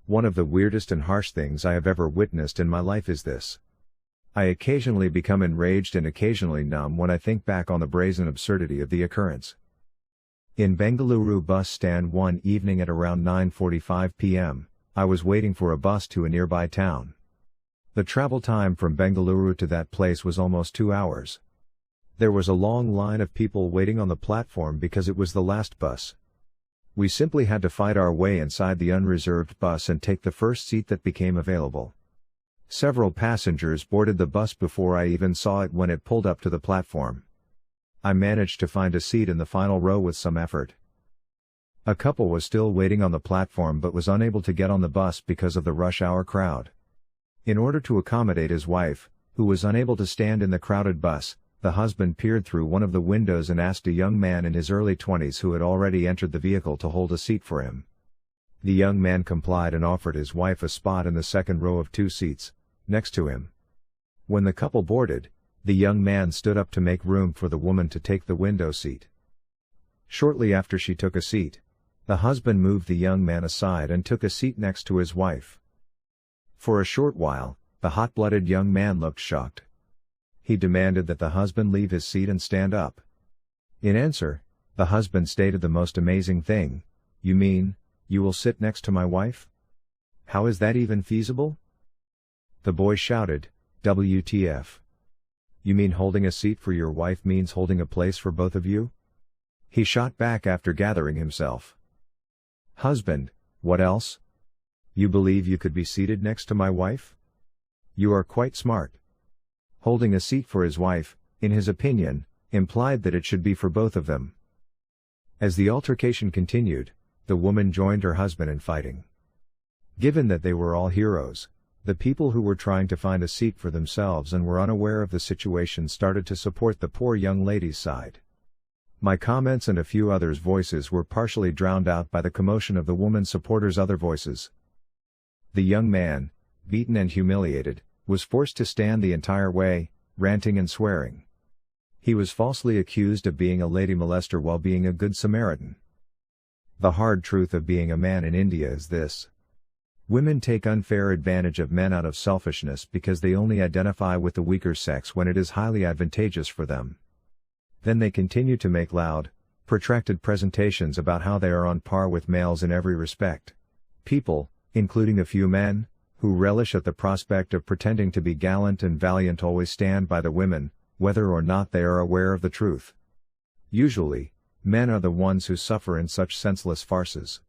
One of the weirdest and harsh things I have ever witnessed in my life is this. I occasionally become enraged and occasionally numb when I think back on the brazen absurdity of the occurrence. In Bengaluru bus stand one evening at around 9:45 p.m., I was waiting for a bus to a nearby town. The travel time from Bengaluru to that place was almost 2 hours. There was a long line of people waiting on the platform because it was the last bus. We simply had to fight our way inside the unreserved bus and take the first seat that became available. Several passengers boarded the bus before I even saw it when it pulled up to the platform. I managed to find a seat in the final row with some effort. A couple was still waiting on the platform but was unable to get on the bus because of the rush hour crowd. In order to accommodate his wife, who was unable to stand in the crowded bus, the husband peered through one of the windows and asked a young man in his early 20s who had already entered the vehicle to hold a seat for him. The young man complied and offered his wife a spot in the second row of 2 seats, next to him. When the couple boarded, the young man stood up to make room for the woman to take the window seat. Shortly after she took a seat, the husband moved the young man aside and took a seat next to his wife. For a short while, the hot-blooded young man looked shocked. He demanded that the husband leave his seat and stand up. In answer, the husband stated the most amazing thing, "You mean, you will sit next to my wife? How is that even feasible?" The boy shouted, "WTF? You mean holding a seat for your wife means holding a place for both of you?" He shot back after gathering himself. "Husband, what else? You believe you could be seated next to my wife? You are quite smart." Holding a seat for his wife, in his opinion, implied that it should be for both of them. As the altercation continued, the woman joined her husband in fighting. Given that they were all heroes, the people who were trying to find a seat for themselves and were unaware of the situation started to support the poor young lady's side. My comments and a few others' voices were partially drowned out by the commotion of the woman's supporters' other voices. The young man, beaten and humiliated, was forced to stand the entire way, ranting and swearing. He was falsely accused of being a lady molester while being a good Samaritan. The hard truth of being a man in India is this. Women take unfair advantage of men out of selfishness because they only identify with the weaker sex when it is highly advantageous for them. Then they continue to make loud, protracted presentations about how they are on par with males in every respect. People, including a few men, who relish at the prospect of pretending to be gallant and valiant always stand by the women, whether or not they are aware of the truth. Usually, men are the ones who suffer in such senseless farces.